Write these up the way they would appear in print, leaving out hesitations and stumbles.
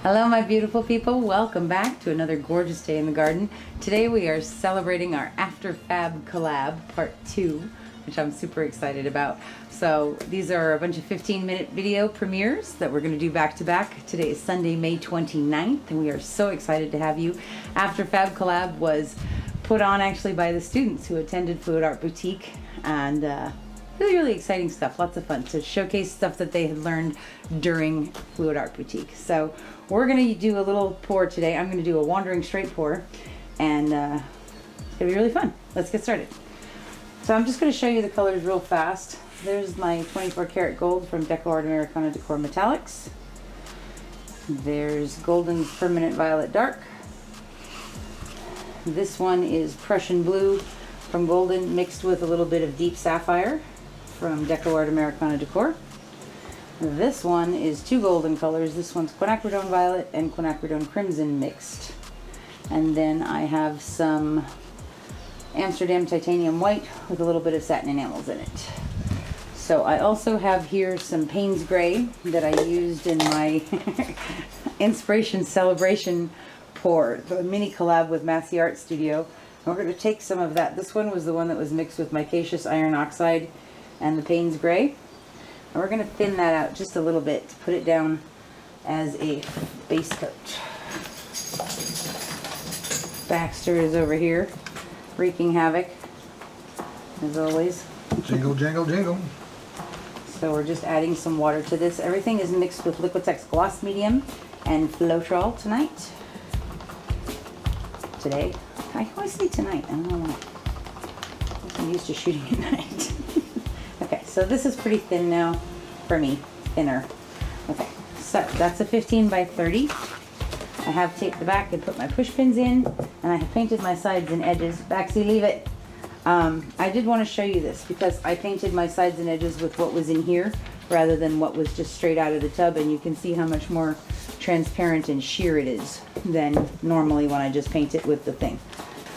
Hello my beautiful people, welcome back to another gorgeous day in the garden. Today we are celebrating our After FAB Collab Part 2, which I'm super excited about. So these are a bunch of 15-minute video premieres that we're going to do back to back. Today is Sunday, May 29th, and we are so excited to have you. After FAB Collab was put on actually by the students who attended FluidArtBoutique, and really exciting stuff, lots of fun to showcase stuff that they had learned during FluidArtBoutique. So we're going to do a little pour today. I'm going to do a wandering straight pour, and it's going to be really fun. Let's get started. So I'm just going to show you the colors real fast. There's my 24 karat gold from Art Americana Decor Metallics. There's Golden Permanent Violet Dark. This one is Prussian Blue from Golden mixed with a little bit of Deep Sapphire from Art Americana Decor. This one is two golden colors. This one's Quinacridone Violet and Quinacridone Crimson mixed. And then I have some Amsterdam Titanium White with a little bit of satin enamels in it. So I also have here some Payne's Gray that I used in my Inspiration Celebration pour, the mini collab with Mack Art Studio. And we're going to take some of that. This one was the one that was mixed with micaceous iron oxide and the Payne's Gray. And we're going to thin that out just a little bit to put it down as a base coat. Baxter is over here wreaking havoc, as always. Jingle, jingle, jingle. So we're just adding some water to this. Everything is mixed with Liquitex Gloss Medium and Floetrol tonight. Today. I always say tonight. I don't know why. I'm used to shooting at night. Okay, so this is pretty thin now for me. Thinner. Okay, so that's a 15 by 30. I have taped the back and put my push pins in, and I have painted my sides and edges. Baxie, leave it. I did want to show you this because I painted my sides and edges with what was in here rather than what was just straight out of the tub, and you can see how much more transparent and sheer it is than normally when I just paint it with the thing.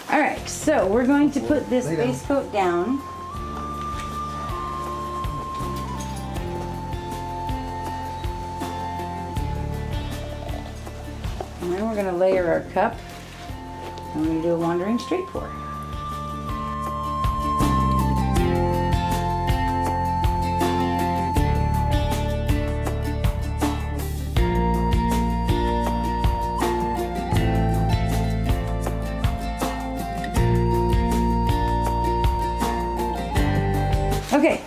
Alright, so we're going to put this base coat down. And then we're going to layer our cup. And we're going to do a wandering straight pour. Okay,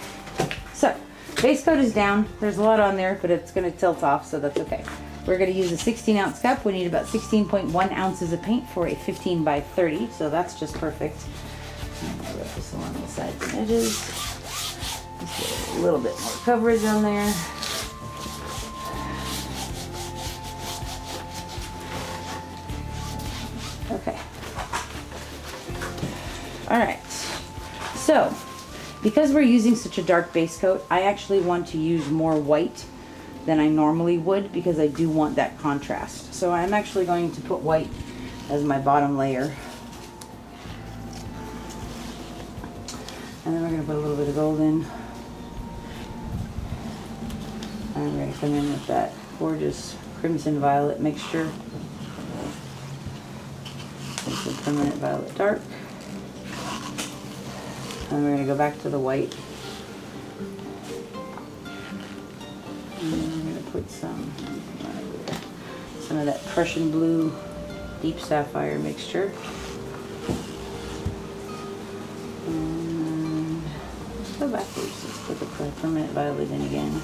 so base coat is down. There's a lot on there, but it's going to tilt off, so that's okay. We're going to use a 16-ounce cup. We need about 16.1 ounces of paint for a 15 by 30, so that's just perfect. I'm going to rub this along the sides and edges. Just get a little bit more coverage on there. Okay. All right. So, because we're using such a dark base coat, I actually want to use more white than I normally would because I do want that contrast. So I'm actually going to put white as my bottom layer. And then we're going to put a little bit of gold in. And I'm going to come in with that gorgeous crimson violet mixture. Some permanent violet dark. And we're going to go back to the white. And then we're going to put some of that Prussian Blue Deep Sapphire mixture. And let's go backwards. Let's put the permanent violet in again.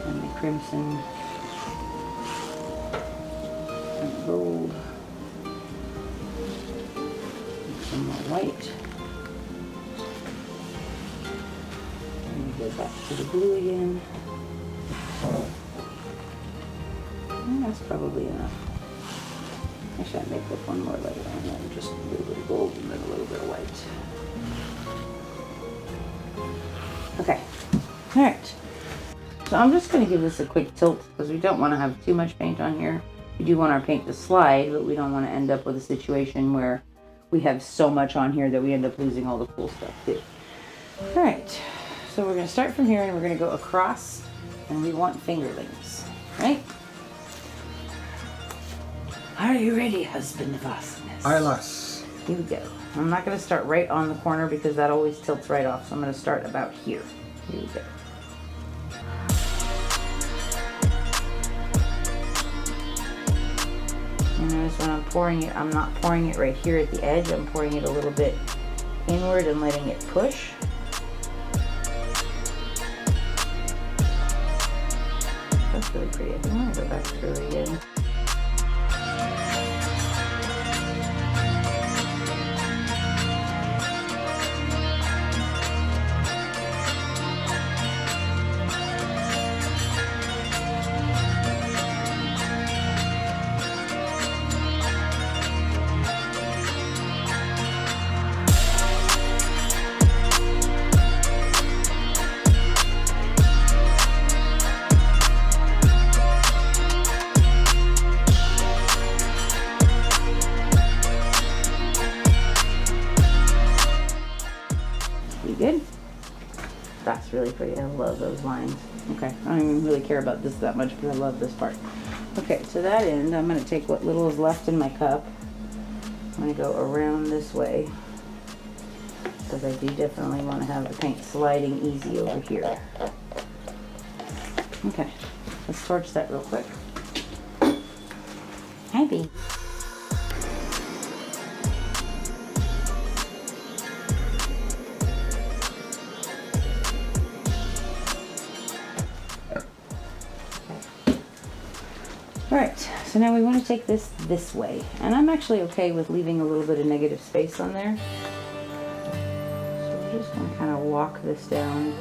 And the crimson and gold. Some more white. And go back to the blue again. And that's probably enough. Actually, I may put one more layer on there. Just a little bit of gold and then a little bit of white. Okay. Alright. So I'm just going to give this a quick tilt because we don't want to have too much paint on here. We do want our paint to slide, but we don't want to end up with a situation where we have so much on here that we end up losing all the cool stuff too. Alright, so we're going to start from here and we're going to go across, and we want fingerlings. right? Are you ready, husband of awesomeness? Aye, lass. Here we go. I'm not going to start right on the corner because that always tilts right off. So I'm going to start about here. Here we go. And notice when I'm pouring it, I'm not pouring it right here at the edge. I'm pouring it a little bit inward and letting it push. That's really pretty. I think I'm going to go back through it again. Good. That's really pretty. I love those lines. Okay, I don't even really care about this that much because I love this part. Okay, to that end, I'm going to take what little is left in my cup. I'm going to go around this way because I do definitely want to have the paint sliding easy over here. Okay, let's torch that real quick. Hi, B. Alright, so now we want to take this way. And I'm actually okay with leaving a little bit of negative space on there. So we're just going to kind of walk this down.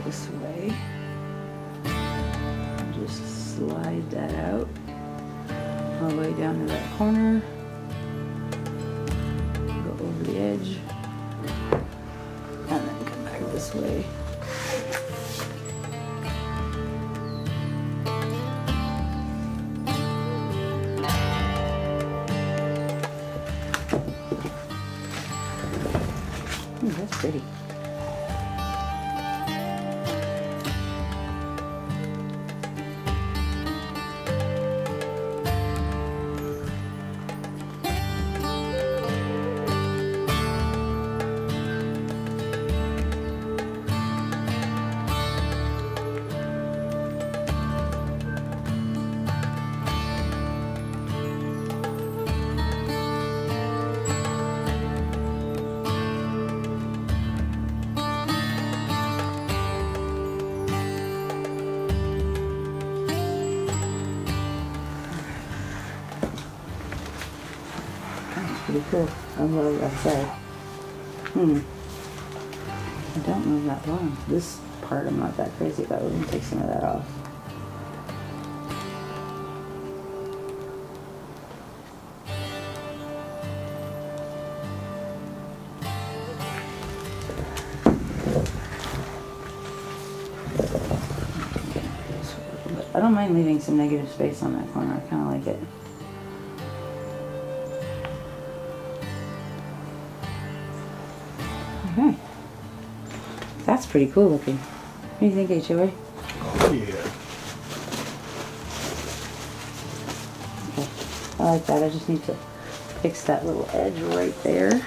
This way. And just slide that out. All the way down to that corner, go over the edge, and then come back this way. Ooh, that's pretty. Pretty cool. I love that side. I don't move that long. This part I'm not that crazy about. We're gonna take some of that off. I don't mind leaving some negative space on that corner. I kind of like it. Okay. That's pretty cool looking. What do you think, HOA? Oh, yeah. Okay. I like that. I just need to fix that little edge right there.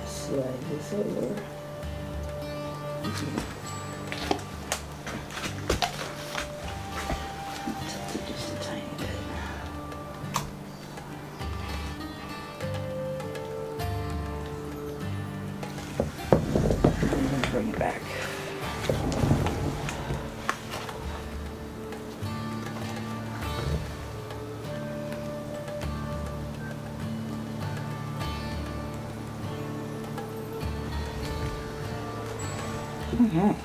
Slide this over. Just a tiny bit. And then bring it back. Okay.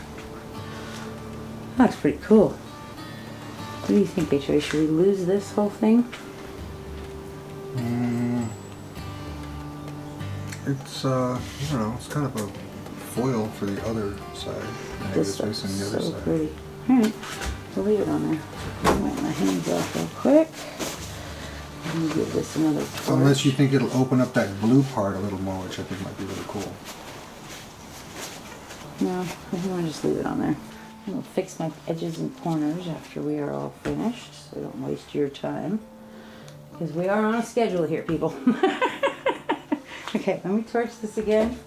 That's pretty cool. What do you think, HOA? Should we lose this whole thing? It's, I don't know, it's kind of a foil for the other side. Maybe This it's facing the other so side. pretty. Alright, we'll leave it on there. I'll wipe my hands off real quick. Let me give this another push. Unless you think it'll open up that blue part a little more, which I think might be really cool. No, I think I'm going to just leave it on there. I'm going to fix my edges and corners after we are all finished, so don't waste your time. Because we are on a schedule here, people. Okay, let me torch this again.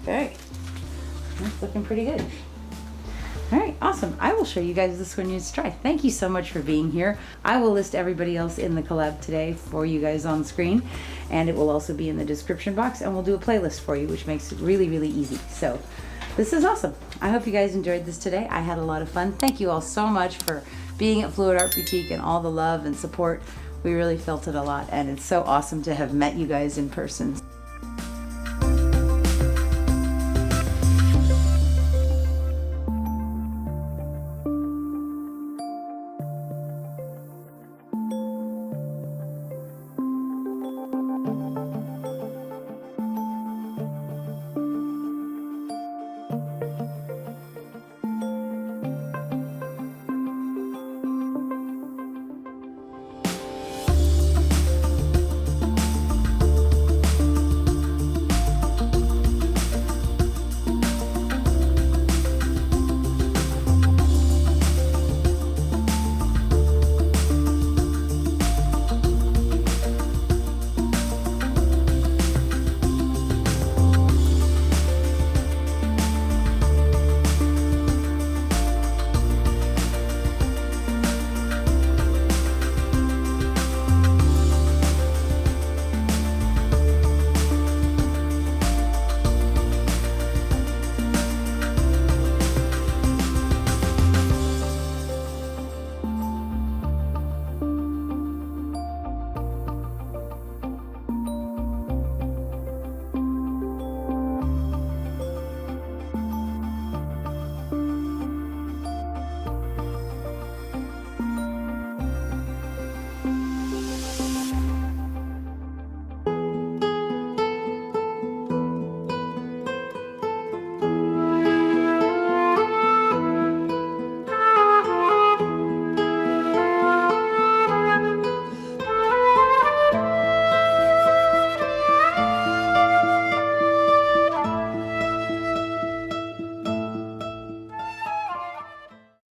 Okay, that's looking pretty good. All right, awesome. I will show you guys this one you to try. Thank you so much for being here. I will list everybody else in the collab today for you guys on screen, and it will also be in the description box, and we'll do a playlist for you, which makes it really, really easy. So this is awesome. I hope you guys enjoyed this today. I had a lot of fun. Thank you all so much for being at Fluid Art Boutique and all the love and support. We really felt it a lot, and it's so awesome to have met you guys in person.